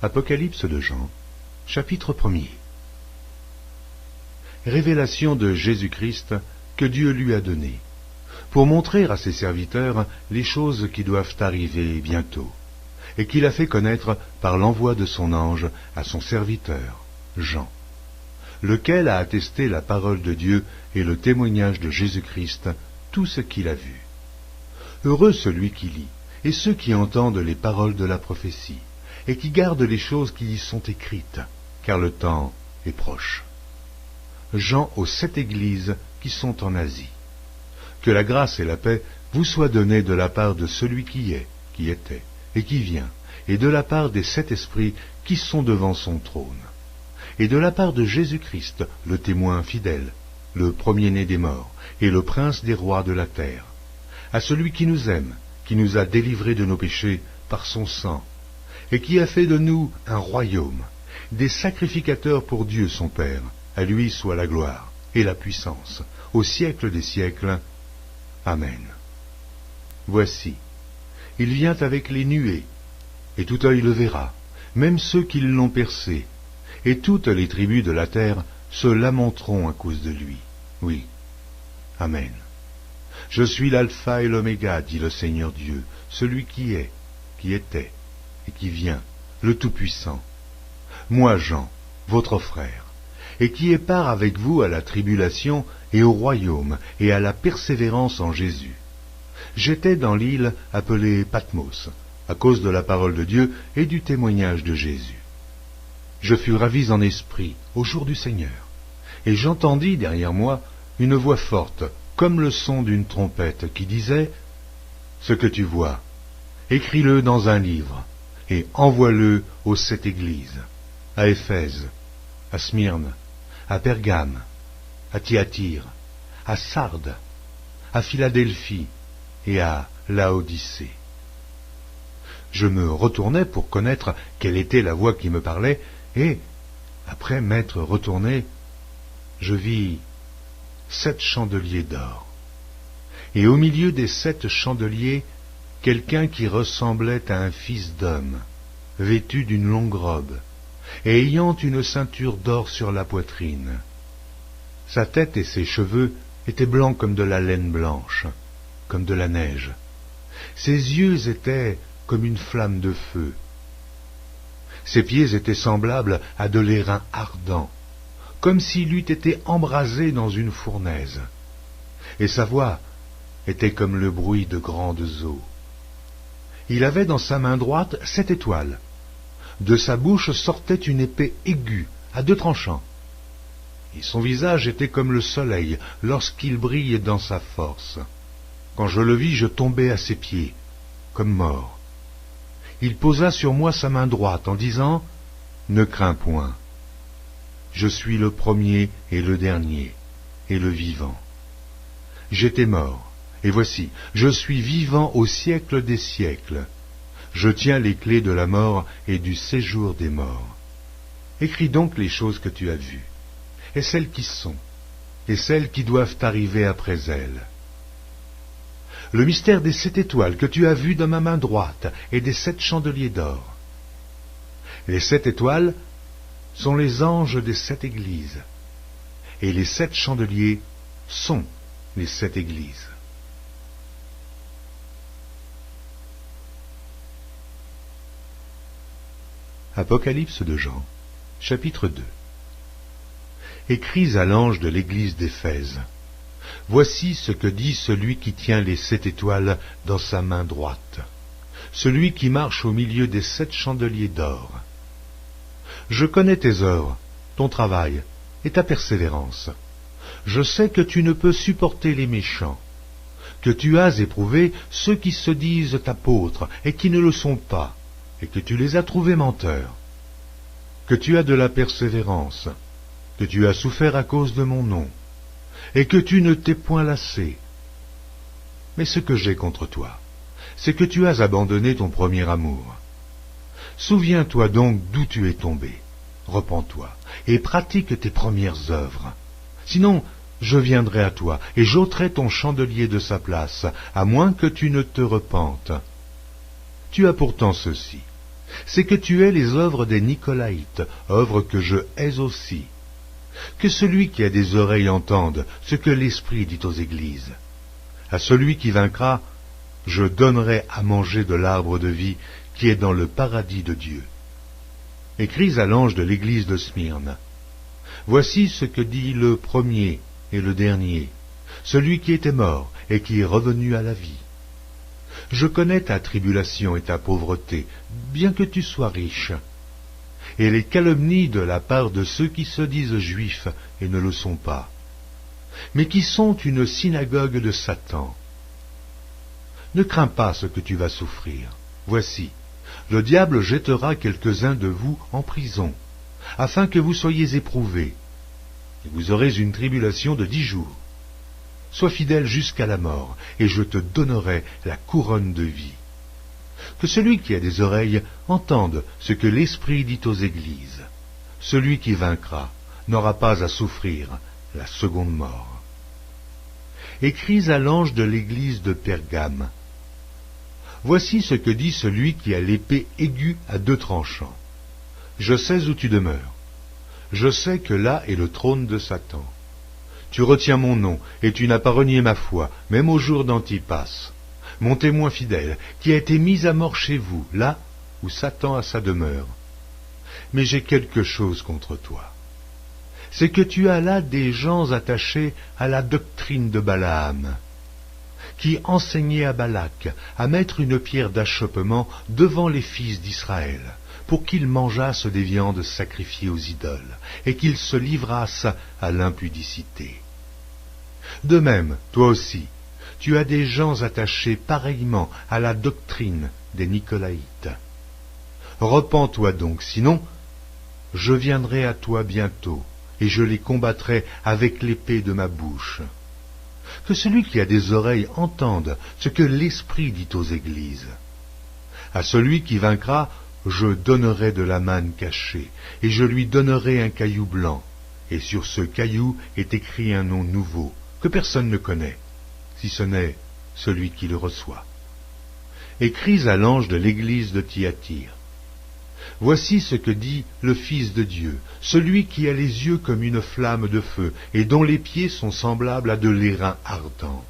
Apocalypse de Jean, chapitre 1er. Révélation de Jésus-Christ que Dieu lui a donnée, pour montrer à ses serviteurs les choses qui doivent arriver bientôt, et qu'il a fait connaître par l'envoi de son ange à son serviteur, Jean, lequel a attesté la parole de Dieu et le témoignage de Jésus-Christ, tout ce qu'il a vu. Heureux celui qui lit, et ceux qui entendent les paroles de la prophétie, et qui gardent les choses qui y sont écrites, car le temps est proche. Jean aux 7 églises qui sont en Asie. Que la grâce et la paix vous soient données de la part de celui qui est, qui était, et qui vient, et de la part des 7 esprits qui sont devant son trône, et de la part de Jésus-Christ, le témoin fidèle, le premier-né des morts, et le prince des rois de la terre, à celui qui nous aime, qui nous a délivrés de nos péchés par son sang, et qui a fait de nous un royaume, des sacrificateurs pour Dieu son Père. À lui soit la gloire et la puissance, au siècle des siècles. Amen. Voici, il vient avec les nuées, et tout œil le verra, même ceux qui l'ont percé, et toutes les tribus de la terre se lamenteront à cause de lui. Oui. Amen. Je suis l'alpha et l'oméga, dit le Seigneur Dieu, celui qui est, qui était, et qui vient, le Tout-Puissant. Moi, Jean, votre frère, et qui ai part avec vous à la tribulation et au royaume et à la persévérance en Jésus. J'étais dans l'île appelée Patmos, à cause de la parole de Dieu et du témoignage de Jésus. Je fus ravi en esprit au jour du Seigneur, et j'entendis derrière moi une voix forte, comme le son d'une trompette, qui disait « Ce que tu vois, écris-le dans un livre, et envoie-le aux 7 églises, à Éphèse, à Smyrne, à Pergame, à Thyatire, à Sardes, à Philadelphie et à Laodicée. » Je me retournai pour connaître quelle était la voix qui me parlait, et, après m'être retourné, je vis 7 chandeliers d'or. Et au milieu des 7 chandeliers, quelqu'un qui ressemblait à un fils d'homme, vêtu d'une longue robe, et ayant une ceinture d'or sur la poitrine. Sa tête et ses cheveux étaient blancs comme de la laine blanche, comme de la neige. Ses yeux étaient comme une flamme de feu. Ses pieds étaient semblables à de l'airain ardent, comme s'il eût été embrasé dans une fournaise. Et sa voix était comme le bruit de grandes eaux. Il avait dans sa main droite 7 étoiles. De sa bouche sortait une épée aiguë, à 2 tranchants. Et son visage était comme le soleil lorsqu'il brille dans sa force. Quand je le vis, je tombai à ses pieds, comme mort. Il posa sur moi sa main droite en disant « Ne crains point. Je suis le premier et le dernier, et le vivant. J'étais mort, et voici, je suis vivant au siècle des siècles. Je tiens les clés de la mort et du séjour des morts. Écris donc les choses que tu as vues, et celles qui sont, et celles qui doivent arriver après elles. Le mystère des 7 étoiles que tu as vues dans ma main droite et des 7 chandeliers d'or. Les 7 étoiles sont les anges des 7 églises, et les 7 chandeliers sont les 7 églises. Apocalypse de Jean, chapitre 2. Écris à l'ange de l'église d'Éphèse. Voici ce que dit celui qui tient les 7 étoiles dans sa main droite, celui qui marche au milieu des 7 chandeliers d'or. Je connais tes œuvres, ton travail et ta persévérance. Je sais que tu ne peux supporter les méchants, que tu as éprouvé ceux qui se disent apôtres et qui ne le sont pas, et que tu les as trouvés menteurs, que tu as de la persévérance, que tu as souffert à cause de mon nom, et que tu ne t'es point lassé. Mais ce que j'ai contre toi, c'est que tu as abandonné ton premier amour. Souviens-toi donc d'où tu es tombé, repens-toi, et pratique tes premières œuvres. Sinon, je viendrai à toi, et j'ôterai ton chandelier de sa place, à moins que tu ne te repentes. Tu as pourtant ceci, c'est que tu hais les œuvres des Nicolaïtes, œuvres que je hais aussi. Que celui qui a des oreilles entende ce que l'Esprit dit aux églises. À celui qui vaincra, je donnerai à manger de l'arbre de vie qui est dans le paradis de Dieu. Écris à l'ange de l'église de Smyrne. Voici ce que dit le premier et le dernier, celui qui était mort et qui est revenu à la vie. Je connais ta tribulation et ta pauvreté, bien que tu sois riche, et les calomnies de la part de ceux qui se disent juifs et ne le sont pas, mais qui sont une synagogue de Satan. Ne crains pas ce que tu vas souffrir. Voici, le diable jettera quelques-uns de vous en prison, afin que vous soyez éprouvés, et vous aurez une tribulation de 10 jours. Sois fidèle jusqu'à la mort, et je te donnerai la couronne de vie. Que celui qui a des oreilles entende ce que l'Esprit dit aux églises. Celui qui vaincra n'aura pas à souffrir la seconde mort. Écris à l'ange de l'église de Pergame. Voici ce que dit celui qui a l'épée aiguë à 2 tranchants. Je sais où tu demeures. Je sais que là est le trône de Satan. Tu retiens mon nom, et tu n'as pas renié ma foi, même au jour d'Antipas, mon témoin fidèle, qui a été mis à mort chez vous, là où Satan a sa demeure. Mais j'ai quelque chose contre toi. C'est que tu as là des gens attachés à la doctrine de Balaam, qui enseignait à Balak à mettre une pierre d'achoppement devant les fils d'Israël, pour qu'ils mangeassent des viandes sacrifiées aux idoles, et qu'ils se livrassent à l'impudicité. De même, toi aussi, tu as des gens attachés pareillement à la doctrine des Nicolaïtes. Repens-toi donc, sinon, je viendrai à toi bientôt, et je les combattrai avec l'épée de ma bouche. Que celui qui a des oreilles entende ce que l'Esprit dit aux églises. À celui qui vaincra, je donnerai de la manne cachée, et je lui donnerai un caillou blanc, et sur ce caillou est écrit un nom nouveau, que personne ne connaît, si ce n'est celui qui le reçoit. Écris à l'ange de l'église de Thyatire. Voici ce que dit le Fils de Dieu, celui qui a les yeux comme une flamme de feu, et dont les pieds sont semblables à de l'airain ardent.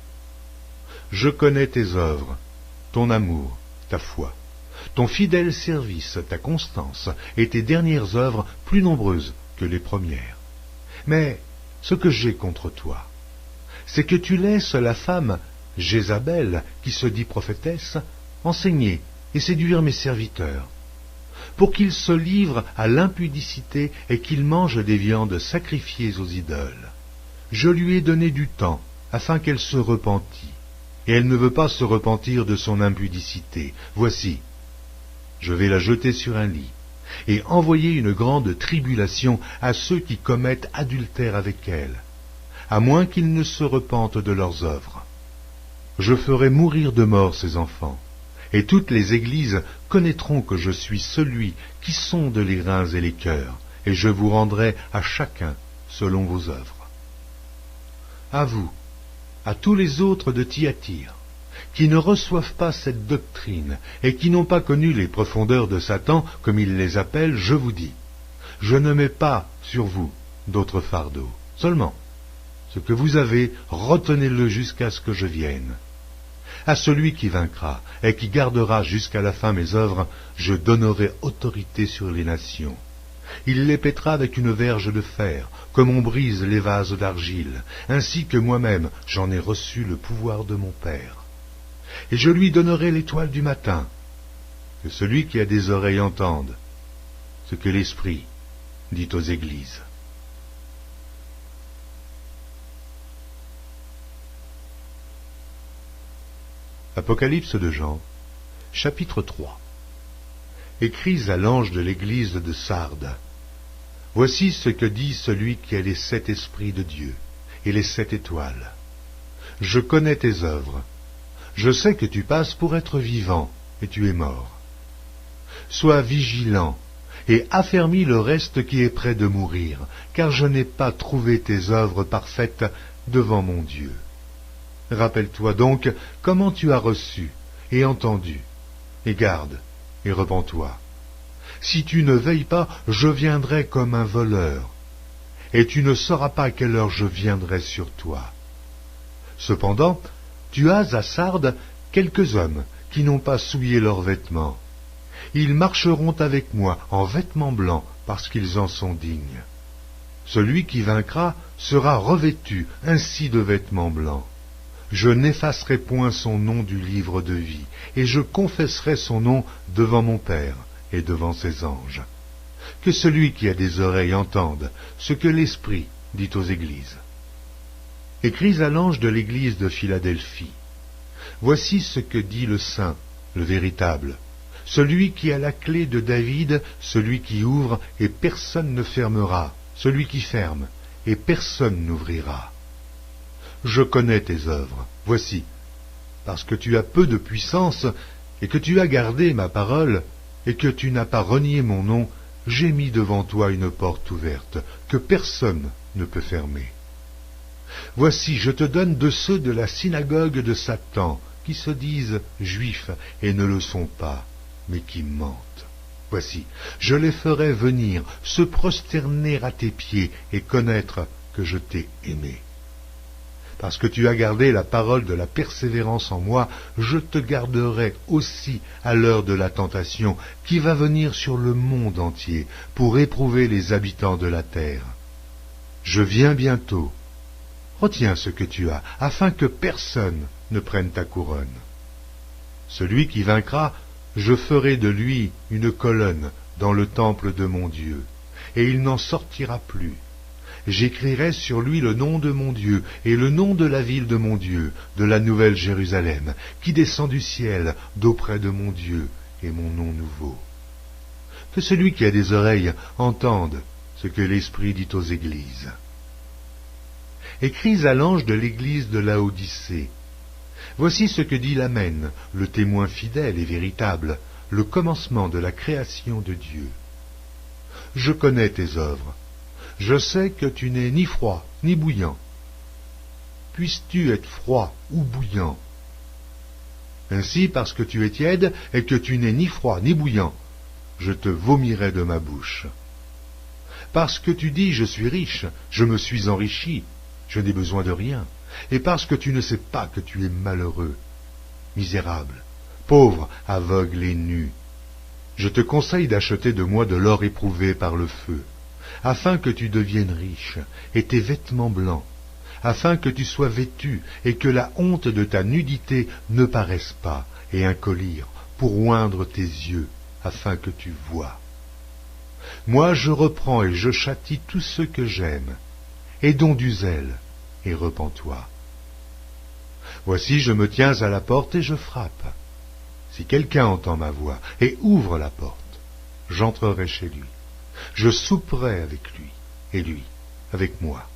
Je connais tes œuvres, ton amour, ta foi, ton fidèle service, ta constance, et tes dernières œuvres plus nombreuses que les premières. Mais ce que j'ai contre toi, c'est que tu laisses la femme Jézabel, qui se dit prophétesse, enseigner et séduire mes serviteurs, pour qu'ils se livrent à l'impudicité et qu'ils mangent des viandes sacrifiées aux idoles. Je lui ai donné du temps, afin qu'elle se repentît, et elle ne veut pas se repentir de son impudicité. Voici, je vais la jeter sur un lit, et envoyer une grande tribulation à ceux qui commettent adultère avec elle, à moins qu'ils ne se repentent de leurs œuvres. Je ferai mourir de mort ses enfants, et toutes les églises connaîtront que je suis celui qui sonde les reins et les cœurs, et je vous rendrai à chacun selon vos œuvres. À vous, à tous les autres de Thyatire, qui ne reçoivent pas cette doctrine, et qui n'ont pas connu les profondeurs de Satan, comme il les appelle, je vous dis, je ne mets pas sur vous d'autres fardeaux. Seulement, ce que vous avez, retenez-le jusqu'à ce que je vienne. À celui qui vaincra et qui gardera jusqu'à la fin mes œuvres, je donnerai autorité sur les nations. Il les pètera avec une verge de fer, comme on brise les vases d'argile, ainsi que moi-même j'en ai reçu le pouvoir de mon Père. Et je lui donnerai l'étoile du matin. Que celui qui a des oreilles entende ce que l'Esprit dit aux églises. Apocalypse de Jean, chapitre 3. Écris à l'ange de l'église de Sardes. Voici ce que dit celui qui a les 7 esprits de Dieu et les 7 étoiles. Je connais tes œuvres. Je sais que tu passes pour être vivant, et tu es mort. Sois vigilant, et affermis le reste qui est près de mourir, car je n'ai pas trouvé tes œuvres parfaites devant mon Dieu. Rappelle-toi donc comment tu as reçu et entendu, et garde et repens-toi. Si tu ne veilles pas, je viendrai comme un voleur, et tu ne sauras pas à quelle heure je viendrai sur toi. Cependant, tu as à Sardes quelques hommes qui n'ont pas souillé leurs vêtements. Ils marcheront avec moi en vêtements blancs, parce qu'ils en sont dignes. Celui qui vaincra sera revêtu ainsi de vêtements blancs. Je n'effacerai point son nom du livre de vie, et je confesserai son nom devant mon Père et devant ses anges. Que celui qui a des oreilles entende ce que l'Esprit dit aux églises. Écris à l'ange de l'église de Philadelphie. Voici ce que dit le Saint, le véritable, celui qui a la clé de David, celui qui ouvre et personne ne fermera, celui qui ferme et personne n'ouvrira. Je connais tes œuvres, voici, parce que tu as peu de puissance et que tu as gardé ma parole et que tu n'as pas renié mon nom, j'ai mis devant toi une porte ouverte que personne ne peut fermer. Voici, je te donne de ceux de la synagogue de Satan, qui se disent juifs et ne le sont pas, mais qui mentent. Voici, je les ferai venir, se prosterner à tes pieds et connaître que je t'ai aimé. Parce que tu as gardé la parole de la persévérance en moi, je te garderai aussi à l'heure de la tentation qui va venir sur le monde entier pour éprouver les habitants de la terre. Je viens bientôt. Retiens ce que tu as, afin que personne ne prenne ta couronne. Celui qui vaincra, je ferai de lui une colonne dans le temple de mon Dieu, et il n'en sortira plus. J'écrirai sur lui le nom de mon Dieu et le nom de la ville de mon Dieu, de la nouvelle Jérusalem, qui descend du ciel d'auprès de mon Dieu et mon nom nouveau. Que celui qui a des oreilles entende ce que l'Esprit dit aux églises. Écris à l'ange de l'église de Laodicée. Voici ce que dit l'Amen, le témoin fidèle et véritable, le commencement de la création de Dieu. Je connais tes œuvres. Je sais que tu n'es ni froid ni bouillant. Puisses-tu être froid ou bouillant? Ainsi, parce que tu es tiède et que tu n'es ni froid ni bouillant, je te vomirai de ma bouche. Parce que tu dis, je suis riche, je me suis enrichi, je n'ai besoin de rien, et parce que tu ne sais pas que tu es malheureux, misérable, pauvre, aveugle et nu, je te conseille d'acheter de moi de l'or éprouvé par le feu, afin que tu deviennes riche, et tes vêtements blancs, afin que tu sois vêtu, et que la honte de ta nudité ne paraisse pas, et un collier pour oindre tes yeux, afin que tu voies. Moi je reprends et je châtie tous ceux que j'aime, et dont du zèle, et repens-toi. Voici, je me tiens à la porte et je frappe. Si quelqu'un entend ma voix et ouvre la porte, j'entrerai chez lui. Je souperai avec lui, et lui avec moi.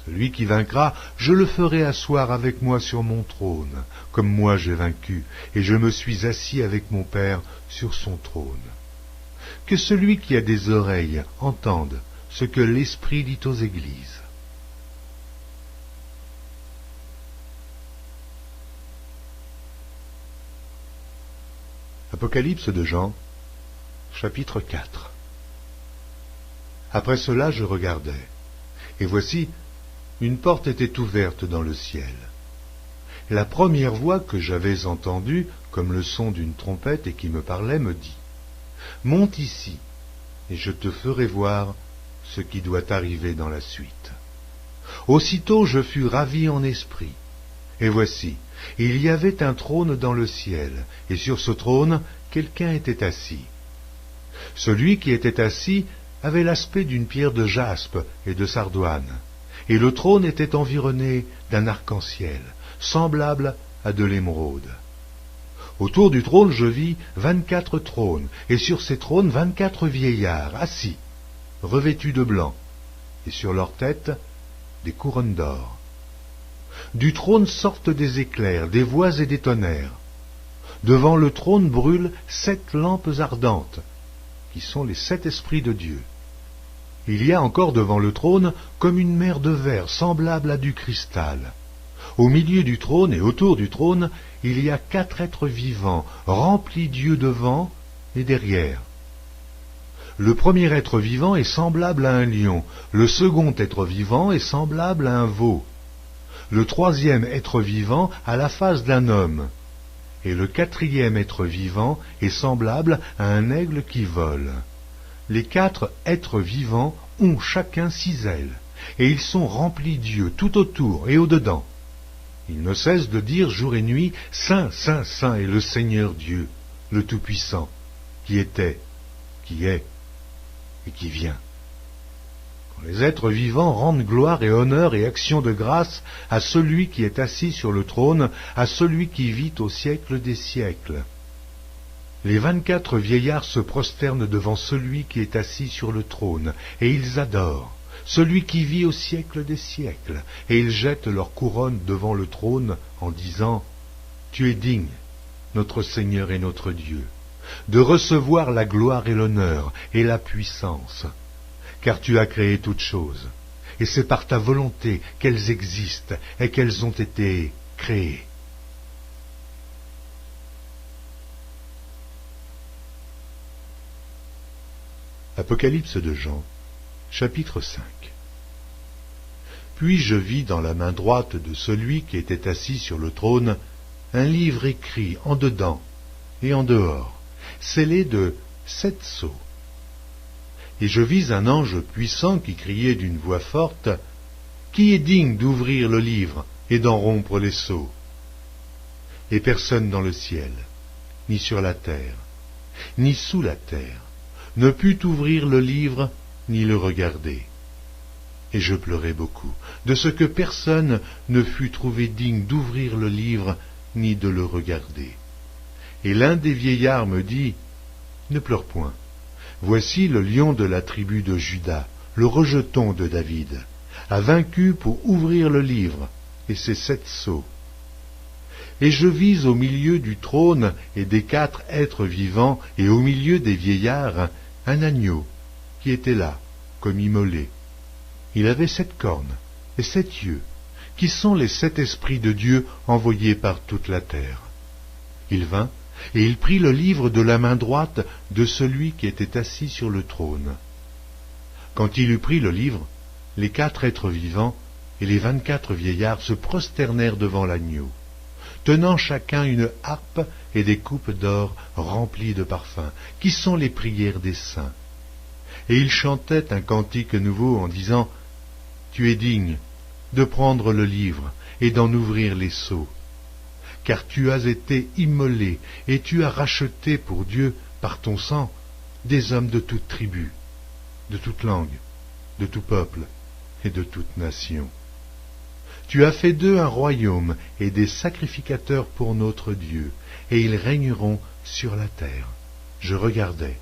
Celui qui vaincra, je le ferai asseoir avec moi sur mon trône, comme moi j'ai vaincu, et je me suis assis avec mon Père sur son trône. Que celui qui a des oreilles entende ce que l'Esprit dit aux églises. Apocalypse de Jean, chapitre 4. Après cela, je regardai, et voici, une porte était ouverte dans le ciel. La première voix que j'avais entendue, comme le son d'une trompette et qui me parlait, me dit, « Monte ici, et je te ferai voir ce qui doit arriver dans la suite. » Aussitôt je fus ravi en esprit, et voici, il y avait un trône dans le ciel, et sur ce trône, quelqu'un était assis. Celui qui était assis avait l'aspect d'une pierre de jaspe et de sardoine, et le trône était environné d'un arc-en-ciel, semblable à de l'émeraude. Autour du trône je vis 24 trônes, et sur ces trônes 24 vieillards assis, revêtus de blanc, et sur leurs têtes des couronnes d'or. Du trône sortent des éclairs, des voix et des tonnerres. Devant le trône brûlent 7 lampes ardentes, qui sont les 7 esprits de Dieu. Il y a encore devant le trône comme une mer de verre semblable à du cristal. Au milieu du trône et autour du trône, il y a 4 êtres vivants, remplis d'yeux de vent, et derrière. Le premier être vivant est semblable à un lion, le second être vivant est semblable à un veau, le troisième être vivant a la face d'un homme, et le quatrième être vivant est semblable à un aigle qui vole. Les 4 êtres vivants ont chacun 6 ailes, et ils sont remplis d'yeux tout autour et au-dedans. Ils ne cessent de dire jour et nuit, Saint, Saint, Saint est le Seigneur Dieu, le Tout-Puissant, qui était, qui est et qui vient. Quand les êtres vivants rendent gloire et honneur et action de grâce à celui qui est assis sur le trône, à celui qui vit au siècle des siècles. Les 24 vieillards se prosternent devant celui qui est assis sur le trône, et ils adorent celui qui vit au siècle des siècles, et ils jettent leur couronne devant le trône en disant « Tu es digne, notre Seigneur et notre Dieu, de recevoir la gloire et l'honneur et la puissance, car tu as créé toutes choses, et c'est par ta volonté qu'elles existent et qu'elles ont été créées. » Apocalypse de Jean, chapitre 5. Puis je vis dans la main droite de celui qui était assis sur le trône un livre écrit en dedans et en dehors, scellé de 7 sceaux. Et je vis un ange puissant qui criait d'une voix forte, « Qui est digne d'ouvrir le livre et d'en rompre les sceaux ?» Et personne dans le ciel, ni sur la terre, ni sous la terre, ne put ouvrir le livre ni le regarder. Et je pleurai beaucoup, de ce que personne ne fut trouvé digne d'ouvrir le livre ni de le regarder. Et l'un des vieillards me dit, « Ne pleure point, voici le lion de la tribu de Juda, le rejeton de David, a vaincu pour ouvrir le livre et ses 7 sceaux. » Et je vis au milieu du trône et des 4 êtres vivants et au milieu des vieillards un agneau qui était là, comme immolé. Il avait 7 cornes et 7 yeux, qui sont les 7 esprits de Dieu envoyés par toute la terre. Il vint et il prit le livre de la main droite de celui qui était assis sur le trône. Quand il eut pris le livre, les 4 êtres vivants et les 24 vieillards se prosternèrent devant l'agneau, tenant chacun une harpe et des coupes d'or remplies de parfums, qui sont les prières des saints. Et ils chantaient un cantique nouveau en disant, « Tu es digne de prendre le livre et d'en ouvrir les sceaux, car tu as été immolé et tu as racheté pour Dieu par ton sang des hommes de toute tribu, de toute langue, de tout peuple et de toute nation. Tu as fait d'eux un royaume et des sacrificateurs pour notre Dieu, et ils régneront sur la terre. » Je regardai,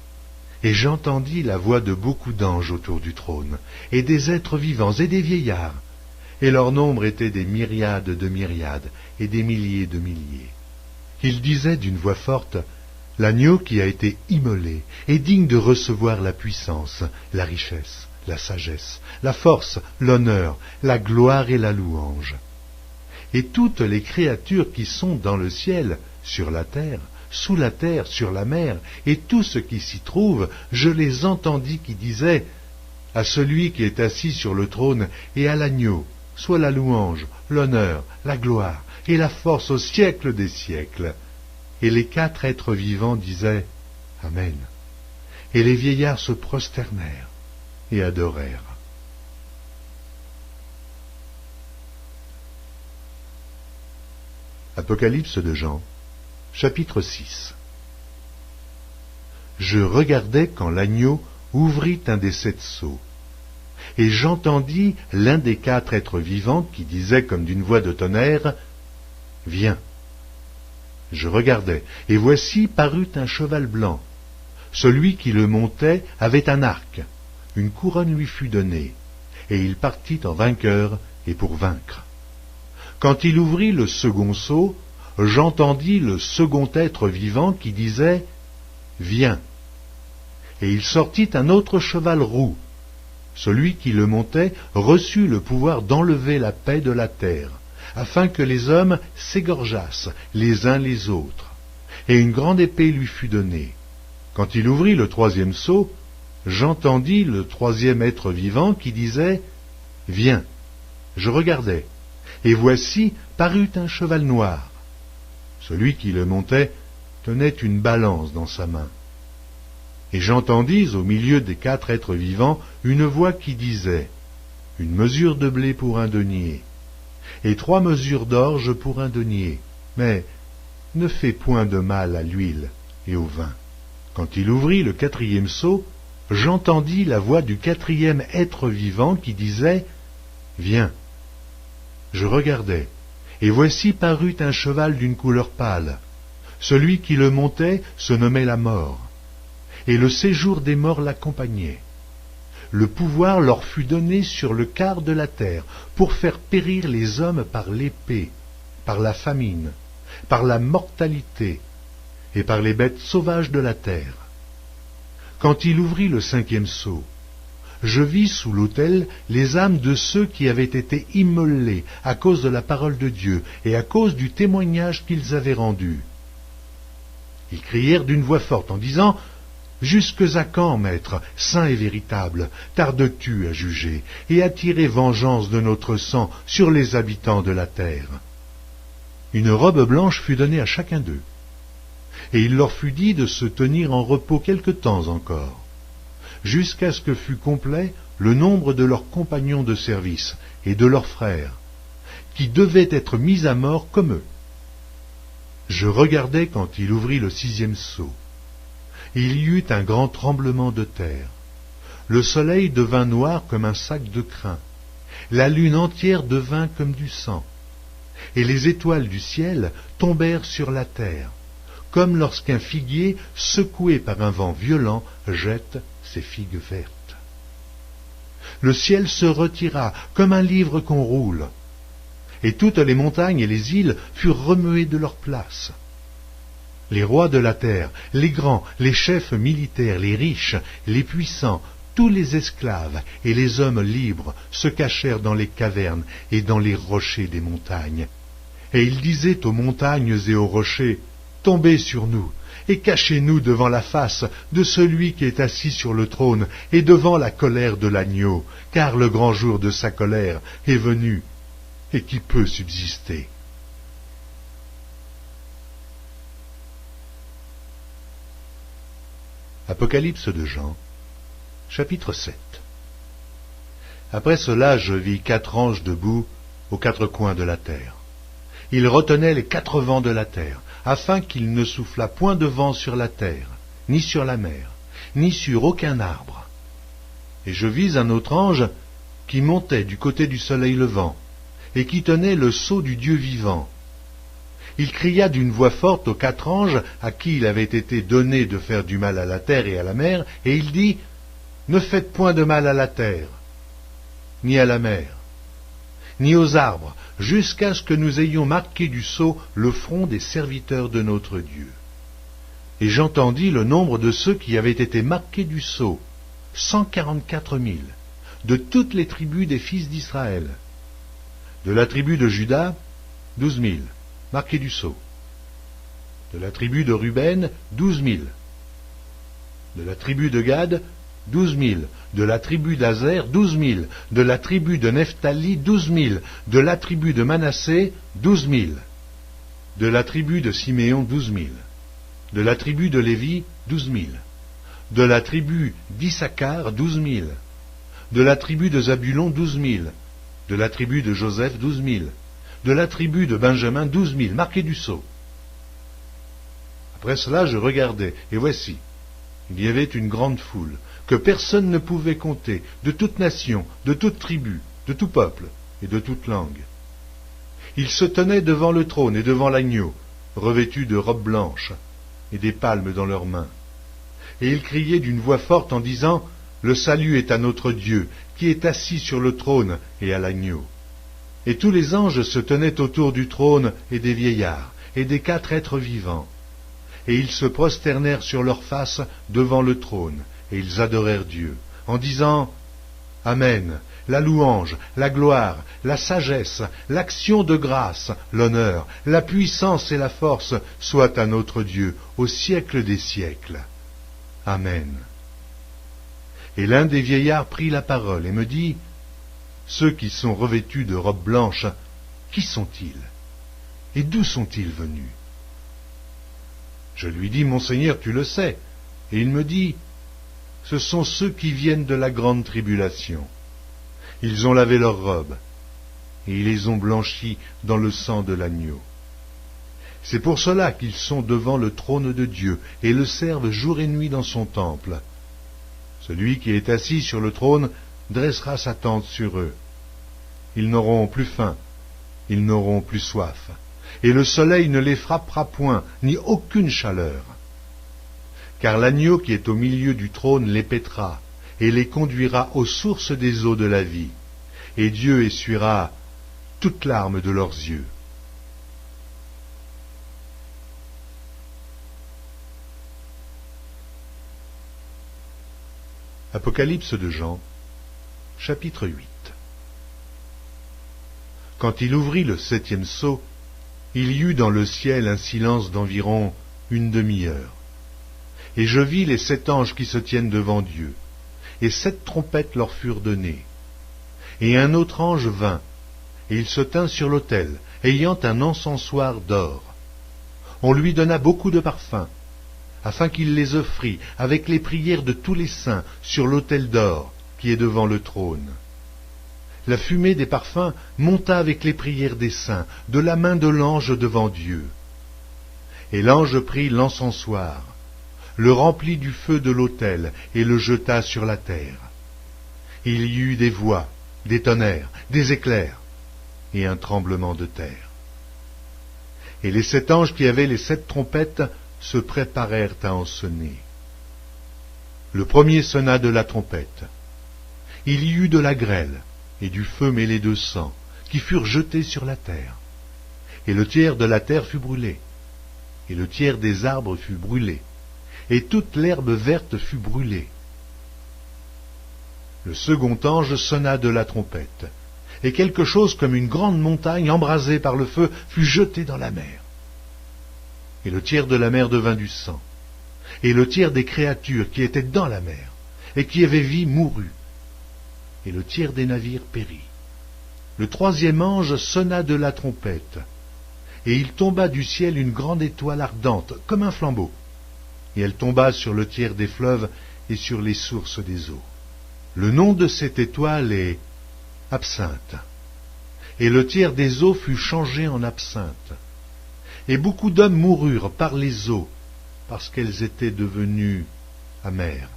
et j'entendis la voix de beaucoup d'anges autour du trône, et des êtres vivants et des vieillards, et leur nombre était des myriades de myriades, et des milliers de milliers. Ils disaient d'une voix forte, « L'agneau qui a été immolé est digne de recevoir la puissance, la richesse, la sagesse, la force, l'honneur, la gloire et la louange. » Et toutes les créatures qui sont dans le ciel, sur la terre, sous la terre, sur la mer, et tout ce qui s'y trouve, je les entendis qui disaient, « À celui qui est assis sur le trône et à l'agneau, soit la louange, l'honneur, la gloire et la force au siècle des siècles. » Et les 4 êtres vivants disaient, « Amen. » Et les vieillards se prosternèrent et adorèrent. Apocalypse de Jean, chapitre 6. Je regardais quand l'agneau ouvrit un des 7 sceaux, et j'entendis l'un des 4 êtres vivants qui disait comme d'une voix de tonnerre, « Viens. » Je regardai, et voici parut un cheval blanc. Celui qui le montait avait un arc. Une couronne lui fut donnée, et il partit en vainqueur et pour vaincre. Quand il ouvrit le second sceau, j'entendis le second être vivant qui disait, « Viens. » Et il sortit un autre cheval roux. Celui qui le montait reçut le pouvoir d'enlever la paix de la terre, afin que les hommes s'égorgeassent les uns les autres. Et une grande épée lui fut donnée. Quand il ouvrit le troisième sceau, j'entendis le troisième être vivant qui disait « Viens ». Je regardai, et voici parut un cheval noir. Celui qui le montait tenait une balance dans sa main. Et j'entendis au milieu des 4 êtres vivants une voix qui disait « Une mesure de blé pour un denier, et 3 mesures d'orge pour un denier, mais ne fais point de mal à l'huile et au vin. » Quand il ouvrit le 4e sceau, j'entendis la voix du 4e être vivant qui disait « Viens ». Je regardai, et voici parut un cheval d'une couleur pâle. Celui qui le montait se nommait la mort, et le séjour des morts l'accompagnait. Le pouvoir leur fut donné sur le quart de la terre, pour faire périr les hommes par l'épée, par la famine, par la mortalité, et par les bêtes sauvages de la terre. Quand il ouvrit le 5e sceau, je vis sous l'autel les âmes de ceux qui avaient été immolés à cause de la parole de Dieu et à cause du témoignage qu'ils avaient rendu. Ils crièrent d'une voix forte en disant « Jusque à quand, Maître, saint et véritable, tardes-tu à juger et à tirer vengeance de notre sang sur les habitants de la terre ?» Une robe blanche fut donnée à chacun d'eux, et il leur fut dit de se tenir en repos quelque temps encore, jusqu'à ce que fût complet le nombre de leurs compagnons de service et de leurs frères, qui devaient être mis à mort comme eux. Je regardai quand il ouvrit le 6e sceau. Il y eut un grand tremblement de terre. Le soleil devint noir comme un sac de crin, la lune entière devint comme du sang, et les étoiles du ciel tombèrent sur la terre, comme lorsqu'un figuier, secoué par un vent violent, jette ses figues vertes. Le ciel se retira comme un livre qu'on roule, et toutes les montagnes et les îles furent remuées de leur place. Les rois de la terre, les grands, les chefs militaires, les riches, les puissants, tous les esclaves et les hommes libres se cachèrent dans les cavernes et dans les rochers des montagnes. Et ils disaient aux montagnes et aux rochers, « Tombez sur nous, et cachez-nous devant la face de celui qui est assis sur le trône et devant la colère de l'agneau, car le grand jour de sa colère est venu, et qui peut subsister. » Apocalypse de Jean, chapitre 7. Après cela, je vis 4 anges debout aux 4 coins de la terre. Ils retenaient les 4 vents de la terre, afin qu'il ne soufflât point de vent sur la terre, ni sur la mer, ni sur aucun arbre. Et je vis un autre ange qui montait du côté du soleil levant, et qui tenait le sceau du Dieu vivant. Il cria d'une voix forte aux 4 anges à qui il avait été donné de faire du mal à la terre et à la mer, et il dit, « Ne faites point de mal à la terre, ni à la mer, ni aux arbres, jusqu'à ce que nous ayons marqué du sceau le front des serviteurs de notre Dieu. » Et j'entendis le nombre de ceux qui avaient été marqués du sceau, 144 000, de toutes les tribus des fils d'Israël. De la tribu de Juda, 12 000, marqués du sceau. De la tribu de Ruben, 12 000. De la tribu de Gad, 12 000, de la tribu d'Azer, 12 000, de la tribu de Nephtali, 12 000, de la tribu de Manassé, 12 000, de la tribu de Siméon, 12 000, de la tribu de Lévi, 12 000, de la tribu d'Issachar, 12 000, de la tribu de Zabulon, 12 000, de la tribu de Joseph, 12 000, de la tribu de Benjamin, 12 000, marqués du sceau. Après cela, je regardai, et voici, il y avait une grande foule, que personne ne pouvait compter, de toute nation, de toute tribu, de tout peuple et de toute langue. Ils se tenaient devant le trône et devant l'agneau, revêtus de robes blanches et des palmes dans leurs mains. Et ils criaient d'une voix forte en disant, « Le salut est à notre Dieu, qui est assis sur le trône et à l'agneau. » Et tous les anges se tenaient autour du trône et des vieillards et des 4 êtres vivants. Et ils se prosternèrent sur leurs faces devant le trône, et ils adorèrent Dieu, en disant « Amen, la louange, la gloire, la sagesse, l'action de grâce, l'honneur, la puissance et la force soient à notre Dieu au siècle des siècles. Amen. Et l'un des vieillards prit la parole et me dit, ceux qui sont revêtus de robes blanches, qui sont-ils? Et d'où sont-ils venus? Je lui dis, mon Seigneur, tu le sais. Et il me dit, ce sont ceux qui viennent de la grande tribulation. Ils ont lavé leurs robes, et ils les ont blanchies dans le sang de l'agneau. C'est pour cela qu'ils sont devant le trône de Dieu, et le servent jour et nuit dans son temple. Celui qui est assis sur le trône dressera sa tente sur eux. Ils n'auront plus faim, ils n'auront plus soif, et le soleil ne les frappera point, ni aucune chaleur. Car l'agneau qui est au milieu du trône les paîtra, et les conduira aux sources des eaux de la vie, et Dieu essuiera toute larme de leurs yeux. Apocalypse de Jean, chapitre 8. Quand il ouvrit le 7e sceau, il y eut dans le ciel un silence d'environ une demi-heure. Et je vis les 7 anges qui se tiennent devant Dieu, et 7 trompettes leur furent données. Et un autre ange vint, et il se tint sur l'autel, ayant un encensoir d'or. On lui donna beaucoup de parfums, afin qu'il les offrît avec les prières de tous les saints sur l'autel d'or qui est devant le trône. La fumée des parfums monta avec les prières des saints de la main de l'ange devant Dieu. Et l'ange prit l'encensoir, le remplit du feu de l'autel et le jeta sur la terre. Il y eut des voix, des tonnerres, des éclairs et un tremblement de terre. Et les 7 anges qui avaient les 7 trompettes se préparèrent à en sonner. Le premier sonna de la trompette. Il y eut de la grêle et du feu mêlé de sang, qui furent jetés sur la terre. Et le tiers de la terre fut brûlé, et le tiers des arbres fut brûlé, et toute l'herbe verte fut brûlée. Le second ange sonna de la trompette, et quelque chose comme une grande montagne embrasée par le feu fut jetée dans la mer. Et le tiers de la mer devint du sang, et le tiers des créatures qui étaient dans la mer, et qui avaient vie mourut, et le tiers des navires périt. Le troisième ange sonna de la trompette, et il tomba du ciel une grande étoile ardente, comme un flambeau, et elle tomba sur le tiers des fleuves et sur les sources des eaux. Le nom de cette étoile est Absinthe, et le tiers des eaux fut changé en absinthe. Et beaucoup d'hommes moururent par les eaux, parce qu'elles étaient devenues amères.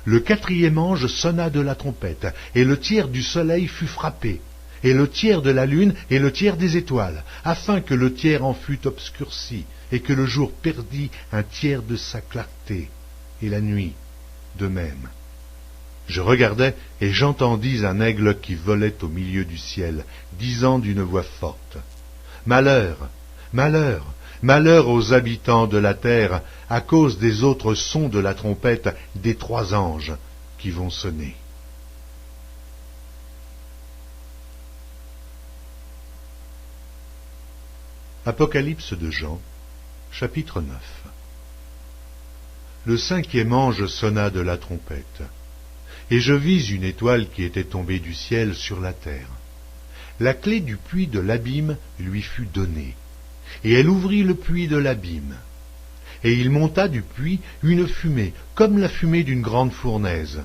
Le quatrième ange sonna de la trompette, et le tiers du soleil fut frappé, et le tiers de la lune, et le tiers des étoiles, afin que le tiers en fût obscurci, et que le jour perdît un tiers de sa clarté, et la nuit de même. Je regardai, et j'entendis un aigle qui volait au milieu du ciel, disant d'une voix forte, « Malheur, malheur, malheur aux habitants de la terre, à cause des autres sons de la trompette des 3 anges qui vont sonner. » Apocalypse de Jean, chapitre 9. Le 5e ange sonna de la trompette, et je vis une étoile qui était tombée du ciel sur la terre. La clé du puits de l'abîme lui fut donnée, et elle ouvrit le puits de l'abîme. Et il monta du puits une fumée, comme la fumée d'une grande fournaise,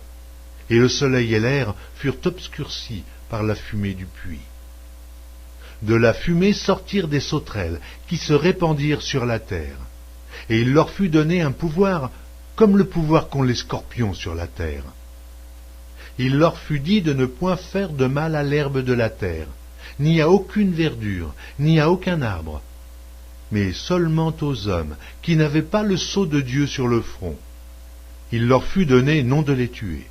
et le soleil et l'air furent obscurcis par la fumée du puits. De la fumée sortirent des sauterelles, qui se répandirent sur la terre, et il leur fut donné un pouvoir, comme le pouvoir qu'ont les scorpions sur la terre. Il leur fut dit de ne point faire de mal à l'herbe de la terre, ni à aucune verdure, ni à aucun arbre, mais seulement aux hommes qui n'avaient pas le sceau de Dieu sur le front. Il leur fut donné non de les tuer,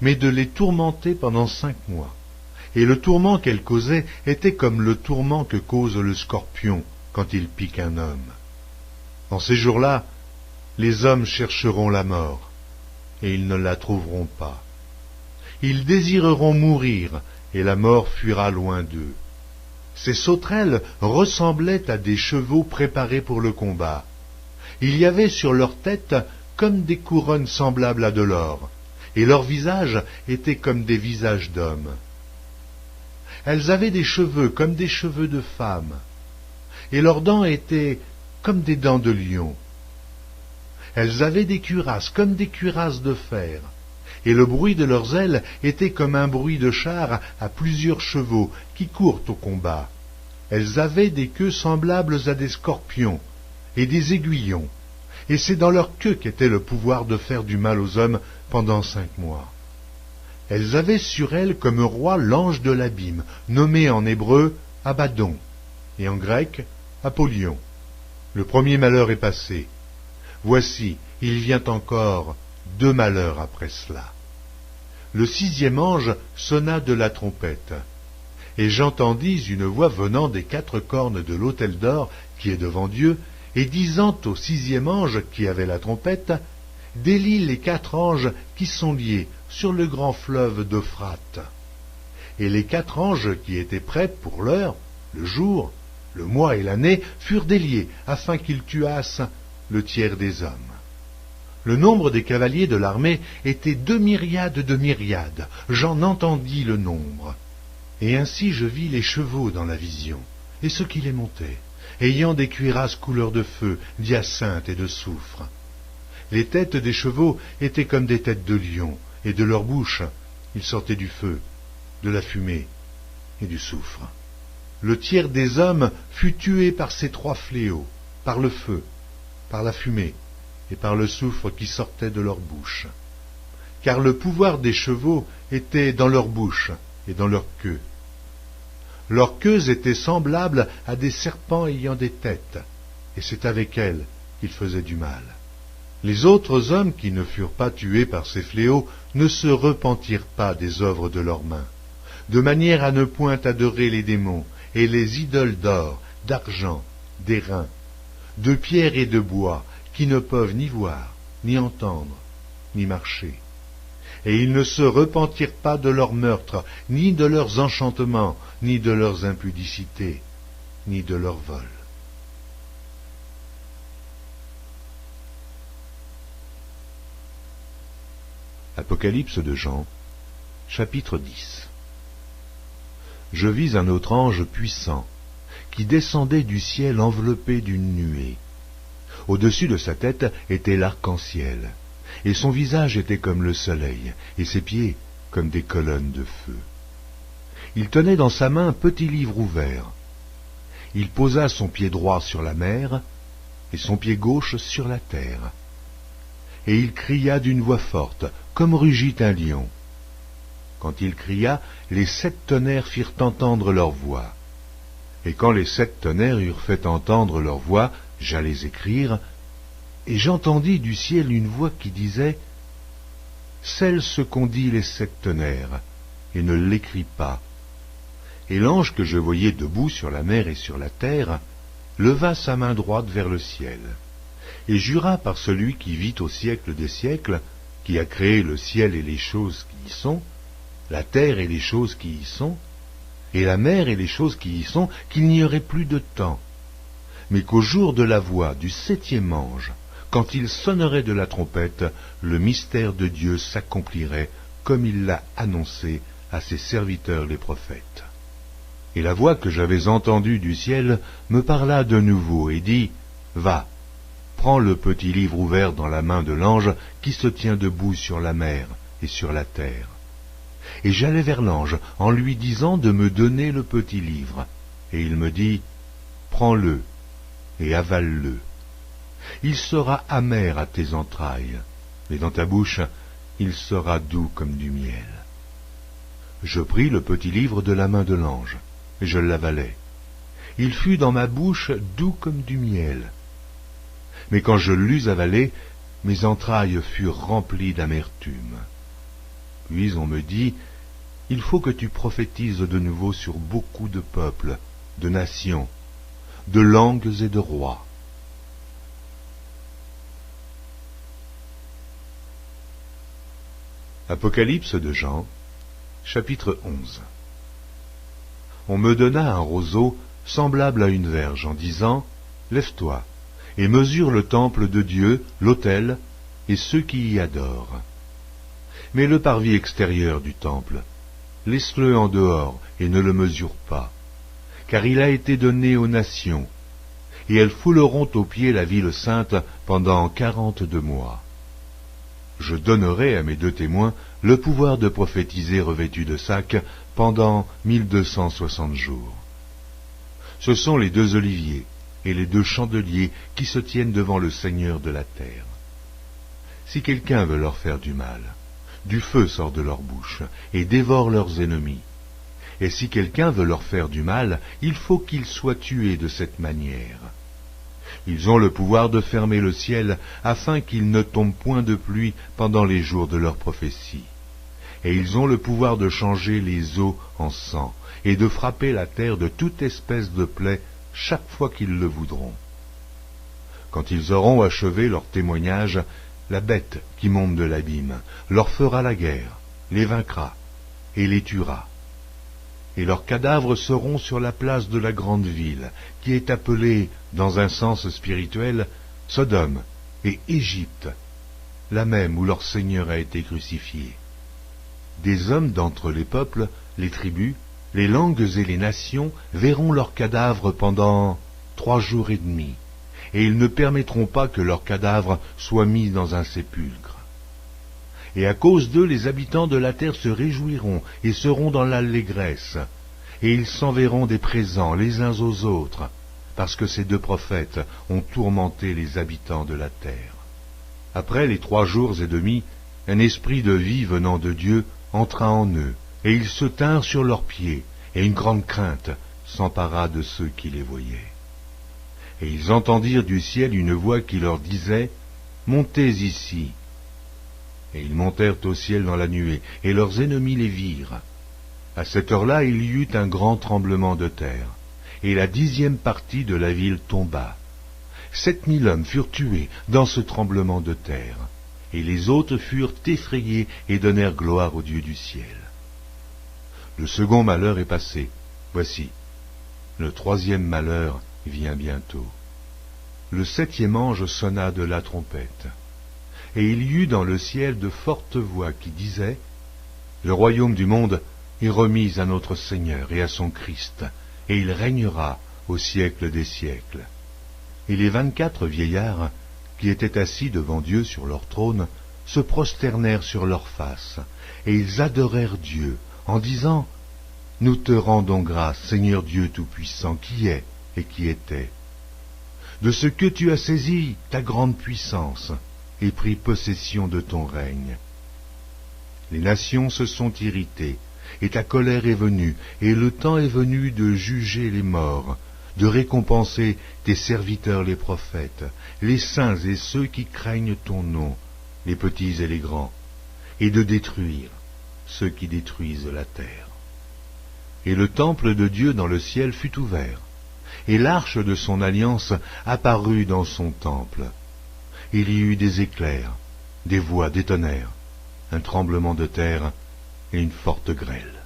mais de les tourmenter pendant 5 mois. Et le tourment qu'elles causaient était comme le tourment que cause le scorpion quand il pique un homme. En ces jours-là, les hommes chercheront la mort, et ils ne la trouveront pas. Ils désireront mourir, et la mort fuira loin d'eux. Ces sauterelles ressemblaient à des chevaux préparés pour le combat. Il y avait sur leur tête comme des couronnes semblables à de l'or, et leurs visages étaient comme des visages d'hommes. Elles avaient des cheveux comme des cheveux de femmes, et leurs dents étaient comme des dents de lion. Elles avaient des cuirasses comme des cuirasses de fer, et le bruit de leurs ailes était comme un bruit de chars à plusieurs chevaux qui courent au combat. Elles avaient des queues semblables à des scorpions et des aiguillons, et c'est dans leur queue qu'était le pouvoir de faire du mal aux hommes pendant 5 mois. Elles avaient sur elles comme roi l'ange de l'abîme, nommé en hébreu Abaddon, et en grec Apollyon. Le premier malheur est passé. Voici, il vient encore 2 malheurs après cela. Le 6e ange sonna de la trompette, et j'entendis une voix venant des 4 cornes de l'autel d'or qui est devant Dieu, et disant au 6e ange qui avait la trompette, « Délie les 4 anges qui sont liés sur le grand fleuve d'Euphrate. » Et les 4 anges qui étaient prêts pour l'heure, le jour, le mois et l'année, furent déliés, afin qu'ils tuassent le tiers des hommes. Le nombre des cavaliers de l'armée était 2 myriades de myriades, j'en entendis le nombre. Et ainsi je vis les chevaux dans la vision, et ceux qui les montaient, ayant des cuirasses couleur de feu, d'hyacinthe et de soufre. Les têtes des chevaux étaient comme des têtes de lions, et de leur bouche il sortait du feu, de la fumée et du soufre. Le tiers des hommes fut tué par ces 3 fléaux, par le feu, par la fumée et par le soufre qui sortait de leur bouche. Car le pouvoir des chevaux était dans leur bouche et dans leur queue. Leurs queues étaient semblables à des serpents ayant des têtes, et c'est avec elles qu'ils faisaient du mal. Les autres hommes qui ne furent pas tués par ces fléaux ne se repentirent pas des œuvres de leurs mains, de manière à ne point adorer les démons et les idoles d'or, d'argent, d'airain, de pierre et de bois, qui ne peuvent ni voir, ni entendre, ni marcher. Et ils ne se repentirent pas de leurs meurtres, ni de leurs enchantements, ni de leurs impudicités, ni de leurs vols. Apocalypse de Jean, chapitre 10. Je vis un autre ange puissant, qui descendait du ciel enveloppé d'une nuée. Au-dessus de sa tête était l'arc-en-ciel, et son visage était comme le soleil, et ses pieds comme des colonnes de feu. Il tenait dans sa main un petit livre ouvert. Il posa son pied droit sur la mer, et son pied gauche sur la terre. Et il cria d'une voix forte, comme rugit un lion. Quand il cria, les 7 tonnerres firent entendre leur voix. Et quand les 7 tonnerres eurent fait entendre leur voix, j'allais écrire, et j'entendis du ciel une voix qui disait « Scelle ce qu'ont dit les 7 tonnerres, et ne l'écris pas. » Et l'ange que je voyais debout sur la mer et sur la terre leva sa main droite vers le ciel, et jura par celui qui vit au siècle des siècles, qui a créé le ciel et les choses qui y sont, la terre et les choses qui y sont, et la mer et les choses qui y sont, qu'il n'y aurait plus de temps, mais qu'au jour de la voix du 7e ange, quand il sonnerait de la trompette, le mystère de Dieu s'accomplirait comme il l'a annoncé à ses serviteurs les prophètes. Et la voix que j'avais entendue du ciel me parla de nouveau et dit « Va, prends le petit livre ouvert dans la main de l'ange qui se tient debout sur la mer et sur la terre. » Et j'allai vers l'ange en lui disant de me donner le petit livre. Et il me dit « Prends-le et avale-le. Il sera amer à tes entrailles, mais dans ta bouche, il sera doux comme du miel. » Je pris le petit livre de la main de l'ange, et je l'avalai. Il fut dans ma bouche doux comme du miel. Mais quand je l'eus avalé, mes entrailles furent remplies d'amertume. Puis on me dit, il faut que tu prophétises de nouveau sur beaucoup de peuples, de nations, de langues et de rois. Apocalypse de Jean, chapitre 11. On me donna un roseau semblable à une verge en disant, lève-toi et mesure le temple de Dieu, l'autel et ceux qui y adorent. Mais le parvis extérieur du temple, laisse-le en dehors et ne le mesure pas, car il a été donné aux nations, et elles fouleront aux pieds la ville sainte pendant 42 mois. Je donnerai à mes 2 témoins le pouvoir de prophétiser revêtus de sac pendant 1260 jours. Ce sont les 2 oliviers et les 2 chandeliers qui se tiennent devant le Seigneur de la terre. Si quelqu'un veut leur faire du mal, du feu sort de leur bouche et dévore leurs ennemis. Et si quelqu'un veut leur faire du mal, il faut qu'ils soient tués de cette manière. Ils ont le pouvoir de fermer le ciel afin qu'il ne tombe point de pluie pendant les jours de leur prophétie. Et ils ont le pouvoir de changer les eaux en sang et de frapper la terre de toute espèce de plaie chaque fois qu'ils le voudront. Quand ils auront achevé leur témoignage, la bête qui monte de l'abîme leur fera la guerre, les vaincra et les tuera. Et leurs cadavres seront sur la place de la grande ville, qui est appelée, dans un sens spirituel, Sodome et Égypte, la même où leur Seigneur a été crucifié. Des hommes d'entre les peuples, les tribus, les langues et les nations verront leurs cadavres pendant 3 jours et demi, et ils ne permettront pas que leurs cadavres soient mis dans un sépulcre. Et à cause d'eux, les habitants de la terre se réjouiront et seront dans l'allégresse, et ils s'enverront des présents les uns aux autres, parce que ces 2 prophètes ont tourmenté les habitants de la terre. Après les 3 jours et demi, un esprit de vie venant de Dieu entra en eux, et ils se tinrent sur leurs pieds, et une grande crainte s'empara de ceux qui les voyaient. Et ils entendirent du ciel une voix qui leur disait « Montez ici !» Et ils montèrent au ciel dans la nuée, et leurs ennemis les virent. À cette heure-là, il y eut un grand tremblement de terre, et la 10e partie de la ville tomba. 7000 hommes furent tués dans ce tremblement de terre, et les autres furent effrayés et donnèrent gloire au Dieu du ciel. Le second malheur est passé, voici. Le 3e malheur vient bientôt. Le 7e ange sonna de la trompette. Et il y eut dans le ciel de fortes voix qui disaient « Le royaume du monde est remis à notre Seigneur et à son Christ, et il régnera au siècle des siècles. » Et les 24 vieillards, qui étaient assis devant Dieu sur leur trône, se prosternèrent sur leurs faces, et ils adorèrent Dieu, en disant « Nous te rendons grâce, Seigneur Dieu Tout-Puissant, qui est et qui était, de ce que tu as saisi ta grande puissance, et pris possession de ton règne. Les nations se sont irritées, et ta colère est venue, et le temps est venu de juger les morts, de récompenser tes serviteurs les prophètes, les saints et ceux qui craignent ton nom, les petits et les grands, et de détruire ceux qui détruisent la terre. Et le temple de Dieu dans le ciel fut ouvert, et l'arche de son alliance apparut dans son temple. Il y eut des éclairs, des voix, des tonnerres, un tremblement de terre et une forte grêle.